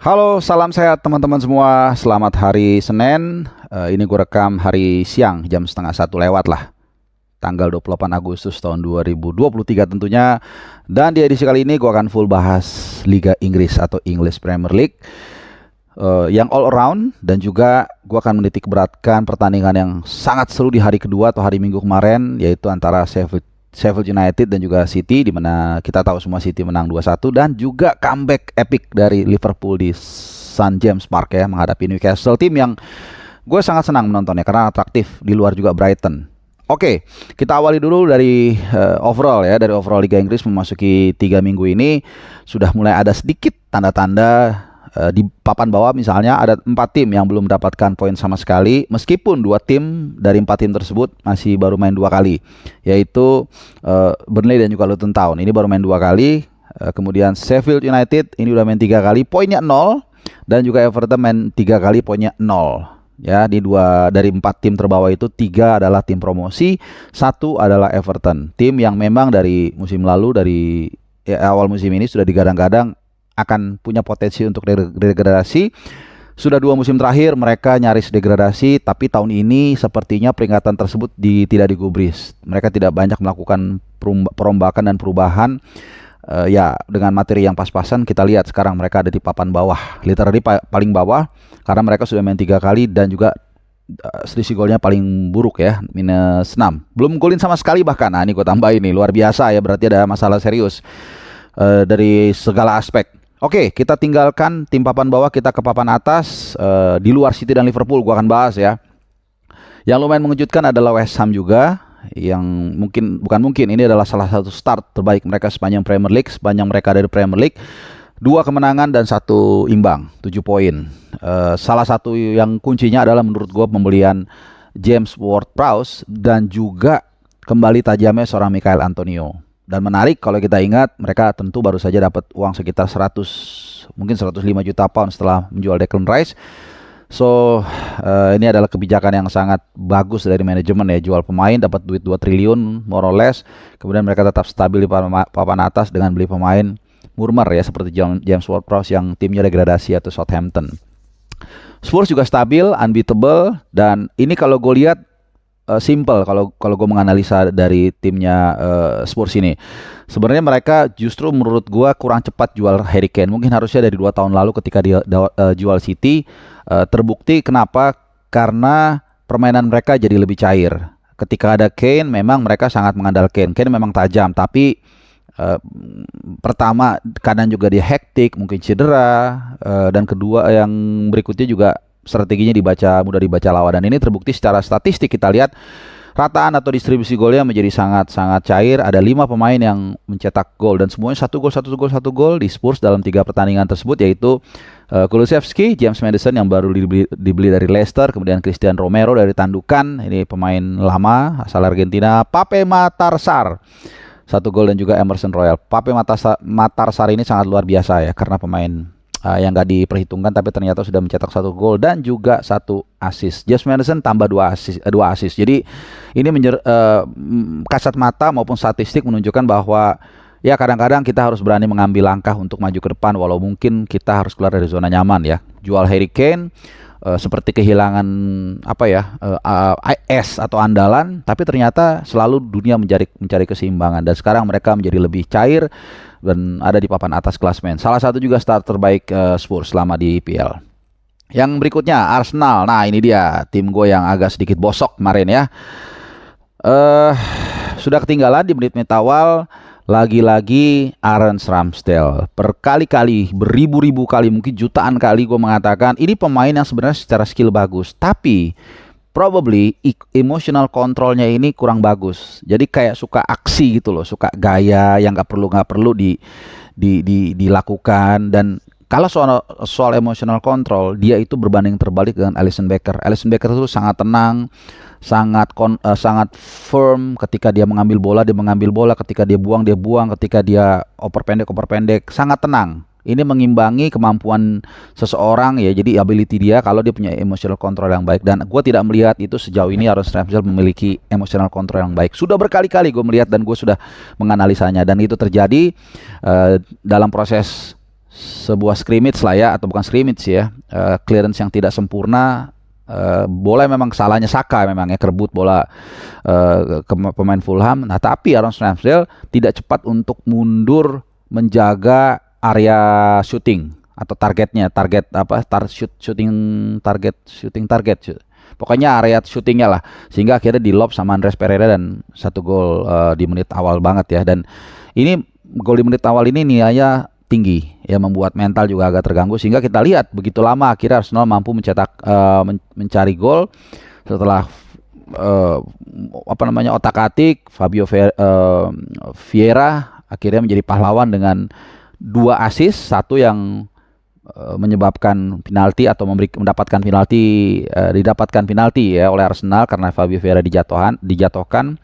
Halo, salam sehat teman-teman semua. Selamat hari Senin. Ini gue rekam hari siang, jam setengah satu lewat lah. Tanggal 28 Agustus tahun 2023 tentunya. Dan di edisi kali ini gue akan full bahas Liga Inggris atau English Premier League. Yang all around. Dan juga gue akan menitik beratkan pertandingan yang sangat seru di hari kedua atau hari Minggu kemarin. Yaitu antara Sheffield United dan juga City, di mana kita tahu semua City menang 2-1, dan juga comeback epic dari Liverpool di St James Park ya, menghadapi Newcastle, tim yang gue sangat senang menontonnya karena atraktif, di luar juga Brighton. Oke, kita awali dulu dari overall ya, dari overall Liga Inggris memasuki 3 minggu ini sudah mulai ada sedikit tanda-tanda. Di papan bawah misalnya ada 4 tim yang belum mendapatkan poin sama sekali, meskipun 2 tim dari 4 tim tersebut masih baru main 2 kali, yaitu Burnley dan juga Luton Town. Ini baru main 2 kali. Kemudian Sheffield United ini udah main 3 kali, poinnya 0, dan juga Everton main 3 kali, poinnya 0. Ya, di 2 dari 4 tim terbawah itu 3 adalah tim promosi, 1 adalah Everton, tim yang memang dari musim lalu, dari awal musim ini sudah digadang-gadang akan punya potensi untuk degradasi. Sudah 2 musim terakhir mereka nyaris degradasi, tapi tahun ini sepertinya peringatan tersebut tidak digubris. Mereka tidak banyak melakukan perombakan dan perubahan. Ya, dengan materi yang pas-pasan kita lihat sekarang mereka ada di papan bawah, literally paling bawah, karena mereka sudah main 3 kali dan juga selisih golnya paling buruk ya, -6. Belum golin sama sekali bahkan. Nah, ini gue tambah ini, luar biasa ya, berarti ada masalah serius dari segala aspek. Oke, kita tinggalkan tim papan bawah, kita ke papan atas. Di luar City dan Liverpool gua akan bahas ya. Yang lumayan mengejutkan adalah West Ham juga, yang ini adalah salah satu start terbaik mereka sepanjang Premier League, sepanjang mereka dari Premier League. 2 kemenangan dan 1 imbang, 7 poin. Salah satu yang kuncinya adalah menurut gua pembelian James Ward-Prowse dan juga kembali tajamnya seorang Michail Antonio. Dan menarik kalau kita ingat, mereka tentu baru saja dapat uang sekitar 105 juta pound setelah menjual Declan Rice. So, ini adalah kebijakan yang sangat bagus dari manajemen ya, jual pemain dapat duit 2 triliun more or less. Kemudian mereka tetap stabil di papan atas dengan beli pemain murmer ya, seperti James Ward-Prowse yang timnya degradasi atau Southampton. Spurs juga stabil, unbeatable, dan ini kalau gue lihat simple kalau gue menganalisa dari timnya Spurs ini. Sebenarnya mereka justru menurut gue kurang cepat jual Harry Kane. Mungkin harusnya dari 2 tahun lalu ketika dia jual City. Terbukti kenapa? Karena permainan mereka jadi lebih cair. Ketika ada Kane, memang mereka sangat mengandalkan Kane. Memang tajam, tapi pertama kadang juga dia hektik, mungkin cedera, dan kedua yang berikutnya juga strateginya mudah dibaca lawan. Dan ini terbukti secara statistik. Kita lihat rataan atau distribusi golnya menjadi sangat-sangat cair. Ada 5 pemain yang mencetak gol dan semuanya 1 gol di Spurs dalam 3 pertandingan tersebut, yaitu Kulusevski, James Maddison yang baru dibeli dari Leicester, kemudian Christian Romero dari Tandukan, ini pemain lama asal Argentina, Pape Matar Sarr 1 gol, dan juga Emerson Royal. Pape Matar Sarr ini sangat luar biasa ya, karena pemain yang gak diperhitungkan tapi ternyata sudah mencetak 1 gol dan juga 1 assist. James Maddison tambah 2 assist. Jadi ini kasat mata maupun statistik menunjukkan bahwa ya kadang-kadang kita harus berani mengambil langkah untuk maju ke depan, walau mungkin kita harus keluar dari zona nyaman ya. Jual Harry Kane seperti kehilangan AS atau andalan, tapi ternyata selalu dunia mencari keseimbangan, dan sekarang mereka menjadi lebih cair dan ada di papan atas klasmen. Salah satu juga start terbaik Spurs selama di IPL. Yang berikutnya Arsenal. Nah, ini dia tim gue yang agak sedikit bosok kemarin ya. Sudah ketinggalan di menit-menit awal. Lagi-lagi Aaron Ramsdale berkali-kali, beribu-ribu kali, mungkin jutaan kali gue mengatakan ini pemain yang sebenarnya secara skill bagus, tapi probably emotional controlnya ini kurang bagus. Jadi kayak suka aksi gitu loh, suka gaya yang nggak perlu dilakukan. Dan kalau soal emotional control, dia itu berbanding terbalik dengan Alisson Becker. Alisson Becker itu sangat tenang, sangat firm. Ketika dia mengambil bola, ketika dia buang, ketika dia oper pendek, sangat tenang. Ini mengimbangi kemampuan seseorang ya, jadi ability dia kalau dia punya emotional control yang baik. Dan gue tidak melihat itu sejauh ini Aaron Ramsdale memiliki emotional control yang baik. Sudah berkali-kali gue melihat dan gue sudah menganalisanya, dan itu terjadi dalam proses sebuah scrimmage lah ya, atau bukan scrimmage ya, clearance yang tidak sempurna. Bola memang salahnya Saka, memang ya, kerebut bola ke pemain Fulham. Nah, tapi Aaron Ramsdale tidak cepat untuk mundur menjaga area shooting atau target apa, shooting target. Pokoknya area shootingnya lah, sehingga akhirnya di lob sama Andreas Pereira dan satu gol di menit awal banget ya. Dan ini gol di menit awal ini nilainya tinggi ya, membuat mental juga agak terganggu, sehingga kita lihat begitu lama akhirnya Arsenal mampu mencetak mencari gol setelah otak-atik Fabio Vieira akhirnya menjadi pahlawan dengan 2 assist, satu yang menyebabkan penalti atau didapatkan penalti ya oleh Arsenal karena Fabio Vieira dijatuhkan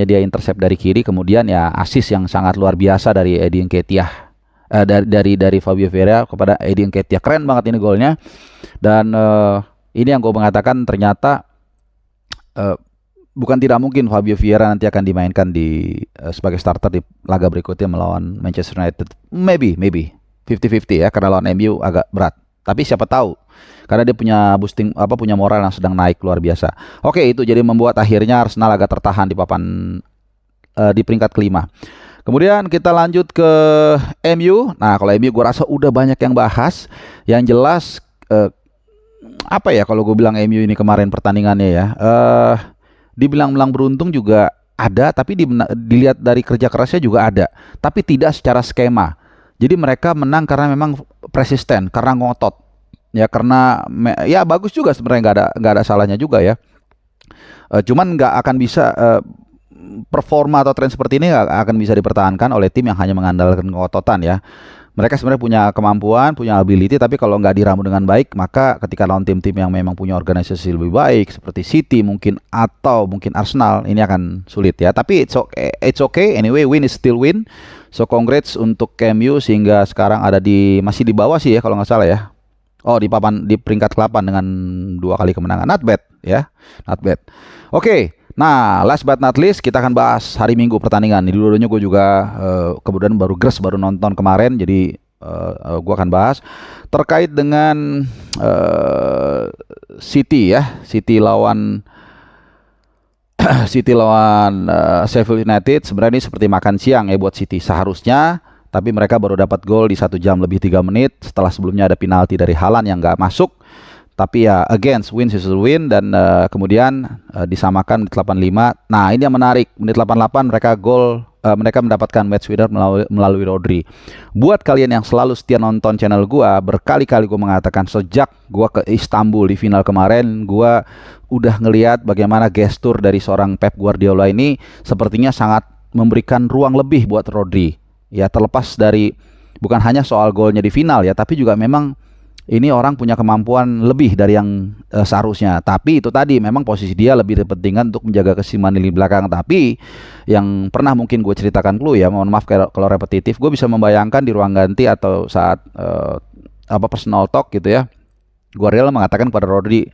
dia intercept dari kiri, kemudian ya assist yang sangat luar biasa dari Eddie Nketiah, dari Fabio Vieira kepada Eddie Nketiah. Keren banget ini golnya. Dan ini yang gue mengatakan ternyata bukan tidak mungkin Fabio Vieira nanti akan dimainkan sebagai starter di laga berikutnya melawan Manchester United. Maybe 50-50 ya, karena lawan MU agak berat. Tapi siapa tahu, karena dia punya punya moral yang sedang naik luar biasa. Oke, itu jadi membuat akhirnya Arsenal agak tertahan di di peringkat kelima. Kemudian kita lanjut ke MU. Nah, kalau MU gue rasa udah banyak yang bahas. Yang jelas kalau gue bilang MU ini kemarin pertandingannya ya, dibilang beruntung juga ada, tapi dilihat dari kerja kerasnya juga ada, tapi tidak secara skema. Jadi mereka menang karena memang persisten, karena ngotot ya, karena ya bagus juga sebenarnya, nggak ada salahnya juga ya. Cuman nggak akan bisa performa atau tren seperti ini nggak akan bisa dipertahankan oleh tim yang hanya mengandalkan keototan ya. Mereka sebenarnya punya kemampuan, punya ability, tapi kalau nggak diramu dengan baik, maka ketika lawan tim-tim yang memang punya organisasi lebih baik seperti City mungkin atau mungkin Arsenal, ini akan sulit ya. Tapi it's okay anyway, win is still win. So congrats untuk MU sehingga sekarang masih di bawah sih ya kalau nggak salah ya. Oh, di peringkat 8 dengan 2 kali kemenangan. Not bad ya, not bad. Oke. Nah, last but not least, kita akan bahas hari Minggu pertandingan. Di dua-duanya gue juga kemudian baru nonton kemarin, jadi gue akan bahas terkait dengan City ya, City lawan Sheffield United. Sebenarnya ini seperti makan siang ya buat City seharusnya, tapi mereka baru dapat gol di 1 jam lebih 3 menit setelah sebelumnya ada penalti dari Haaland yang nggak masuk. Tapi ya against win is win, dan kemudian disamakan menit 85. Nah, ini yang menarik, menit 88 mereka mendapatkan match winner melalui Rodri. Buat kalian yang selalu setia nonton channel gua, berkali-kali gua mengatakan sejak gua ke Istanbul di final kemarin, gua udah ngelihat bagaimana gestur dari seorang Pep Guardiola ini sepertinya sangat memberikan ruang lebih buat Rodri. Ya, terlepas dari bukan hanya soal golnya di final ya, tapi juga memang ini orang punya kemampuan lebih dari yang seharusnya. Tapi itu tadi, memang posisi dia lebih dipentingkan untuk menjaga keseimbangan di belakang. Tapi yang pernah mungkin gue ceritakan dulu ya, mohon maaf kalau repetitif, gue bisa membayangkan di ruang ganti atau saat personal talk gitu ya, Guardiola mengatakan pada Rodri,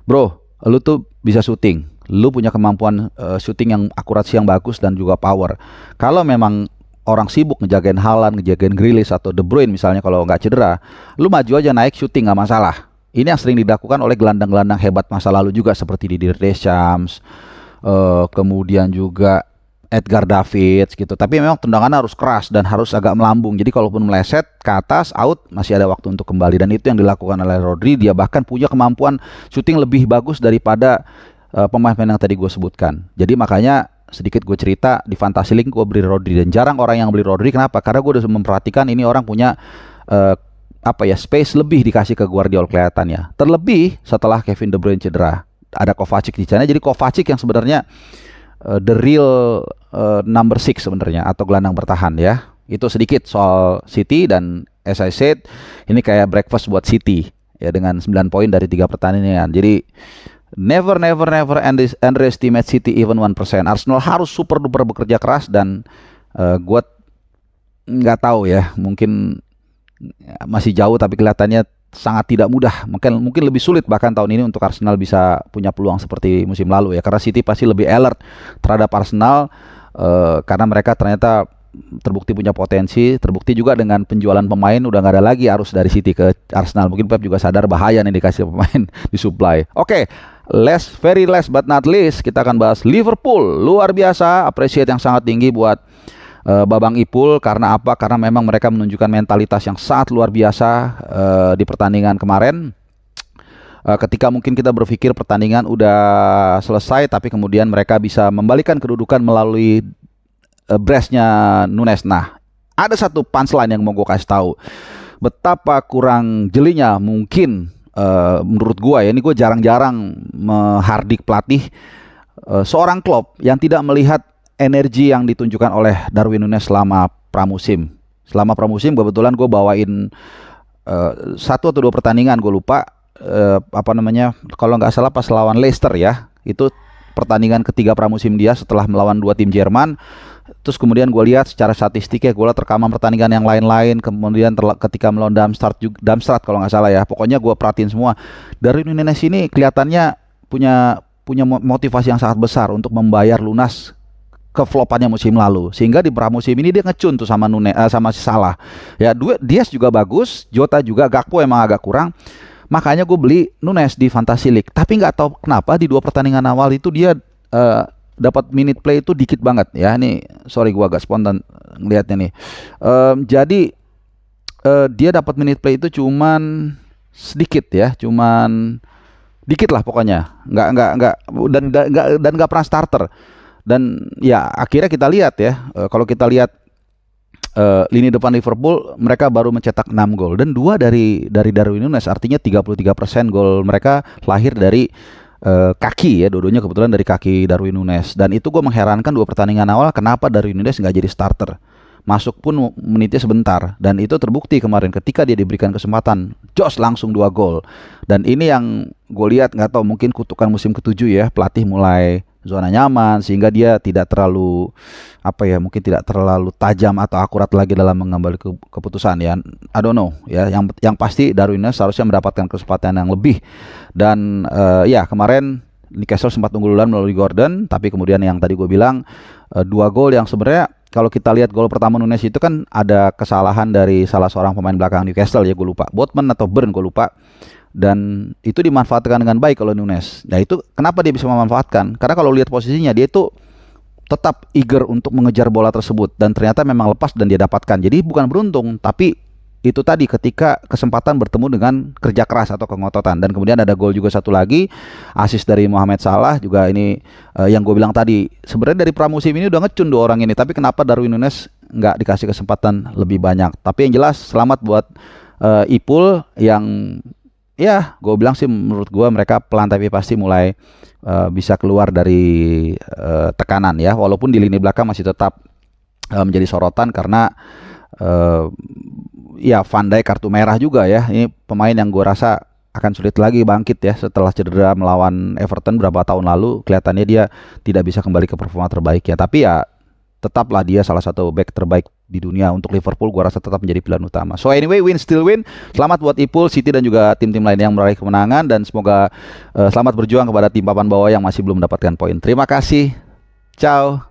bro, lu tuh bisa syuting, lu punya kemampuan syuting yang akurasi yang bagus dan juga power. Kalau memang orang sibuk ngejagain Haaland, ngejagain Grealish atau De Bruyne misalnya kalau nggak cedera, lu maju aja naik syuting nggak masalah. Ini yang sering dilakukan oleh gelandang-gelandang hebat masa lalu juga seperti Didier Deschamps, kemudian juga Edgar Davids gitu. Tapi memang tendangannya harus keras dan harus agak melambung. Jadi kalaupun meleset ke atas, out, masih ada waktu untuk kembali. Dan itu yang dilakukan oleh Rodri. Dia bahkan punya kemampuan syuting lebih bagus daripada pemain-pemain yang tadi gue sebutkan. Jadi makanya sedikit gue cerita, di Fantasy Link gue beli Rodri, dan jarang orang yang beli Rodri. Kenapa? Karena gue udah memperhatikan ini orang punya space lebih dikasih ke Guardiola kelihatannya. Terlebih setelah Kevin De Bruyne cedera, ada Kovacic di sana. Jadi Kovacic yang sebenarnya the real number 6 sebenarnya, atau gelandang bertahan ya. Itu sedikit soal City, dan as I said, ini kayak breakfast buat City ya, dengan 9 poin dari 3 pertandingan. Jadi never underestimate City even 1%. Arsenal harus super duper bekerja keras, dan gue nggak tahu ya, mungkin masih jauh, tapi kelihatannya sangat tidak mudah. Mungkin lebih sulit bahkan tahun ini untuk Arsenal bisa punya peluang seperti musim lalu ya, karena City pasti lebih alert terhadap Arsenal karena mereka ternyata terbukti punya potensi, terbukti juga dengan penjualan pemain udah nggak ada lagi arus dari City ke Arsenal. Mungkin Pep juga sadar bahaya nih dikasih pemain disuplai. Oke, very last but not least, kita akan bahas Liverpool. Luar biasa, appreciate yang sangat tinggi buat Babang Ipul. Karena apa? Karena memang mereka menunjukkan mentalitas yang sangat luar biasa di pertandingan kemarin. Ketika mungkin kita berpikir pertandingan udah selesai, tapi kemudian mereka bisa membalikan kedudukan melalui brace-nya Nunes. Nah, ada satu punchline yang mau gue kasih tahu. Betapa kurang jelinya mungkin menurut gue ya, ini gue jarang-jarang menghardik pelatih seorang Klopp yang tidak melihat energi yang ditunjukkan oleh Darwin Nunes selama pramusim. Selama pramusim kebetulan gue bawain 1 atau 2 pertandingan, gue lupa. Kalau nggak salah pas lawan Leicester ya, itu pertandingan ketiga pramusim dia setelah melawan 2 tim Jerman. Terus kemudian gue lihat secara statistiknya, gue lihat rekaman pertandingan yang lain-lain, kemudian ketika melawan Darmstadt kalau nggak salah ya, pokoknya gue perhatiin semua. Darwin Nunes ini kelihatannya punya motivasi yang sangat besar untuk membayar lunas keflopannya musim lalu, sehingga di pramusim ini dia ngecun tuh sama sama si Salah ya. Diaz juga bagus, Jota juga, Gakpo emang agak kurang. Makanya gue beli Nunes di Fantasy League. Tapi nggak tahu kenapa di 2 pertandingan awal itu dia dapat minute play itu dikit banget ya. Nih, sorry gue agak spontan ngelihatnya nih. Jadi dia dapat minute play itu cuman sedikit ya, cuman dikit lah pokoknya. Nggak dan nggak pernah starter. Dan ya akhirnya kita lihat ya, kalau kita lihat lini depan Liverpool, mereka baru mencetak 6 gol dan 2 dari Darwin Nunes, artinya 33% gol mereka lahir dari kaki ya, dua-duanya kebetulan dari kaki Darwin Nunes. Dan itu gue mengherankan 2 pertandingan awal kenapa Darwin Nunes nggak jadi starter, masuk pun menitnya sebentar, dan itu terbukti kemarin ketika dia diberikan kesempatan, jos langsung 2 gol. Dan ini yang gue lihat, nggak tahu mungkin kutukan musim ke-7 ya, pelatih mulai zona nyaman sehingga dia tidak terlalu mungkin tidak terlalu tajam atau akurat lagi dalam mengambil keputusan ya. I don't know ya, yang pasti Darwin Nunes seharusnya mendapatkan kesempatan yang lebih. Dan ya kemarin Newcastle sempat unggul duluan melalui Gordon, tapi kemudian yang tadi gue bilang 2 gol yang sebenarnya kalau kita lihat gol pertama Nunes itu kan ada kesalahan dari salah seorang pemain belakang Newcastle ya, gue lupa, Botman atau Burn gue lupa. Dan itu dimanfaatkan dengan baik oleh Nunes. Nah itu kenapa dia bisa memanfaatkan? Karena kalau lihat posisinya, dia itu tetap eager untuk mengejar bola tersebut, dan ternyata memang lepas dan dia dapatkan. Jadi bukan beruntung, tapi itu tadi ketika kesempatan bertemu dengan kerja keras atau kengototan. Dan kemudian ada gol juga satu lagi, assist dari Mohamed Salah juga. Ini yang gue bilang tadi, sebenarnya dari pramusim ini udah ngecun 2 orang ini, tapi kenapa Darwin Nunes nggak dikasih kesempatan lebih banyak? Tapi yang jelas selamat buat Ipul yang ya, gue bilang sih menurut gue mereka pelan tapi pasti mulai bisa keluar dari tekanan ya. Walaupun di lini belakang masih tetap menjadi sorotan karena ya Van Dijk kartu merah juga ya. Ini pemain yang gue rasa akan sulit lagi bangkit ya setelah cedera melawan Everton beberapa tahun lalu. Kelihatannya dia tidak bisa kembali ke performa terbaiknya. Tapi ya tetaplah dia salah satu back terbaik di dunia. Untuk Liverpool gua rasa tetap menjadi pilihan utama. So anyway, win still win. Selamat buat Ipul, City dan juga tim-tim lain yang meraih kemenangan, dan semoga selamat berjuang kepada tim papan bawah yang masih belum mendapatkan poin. Terima kasih. Ciao.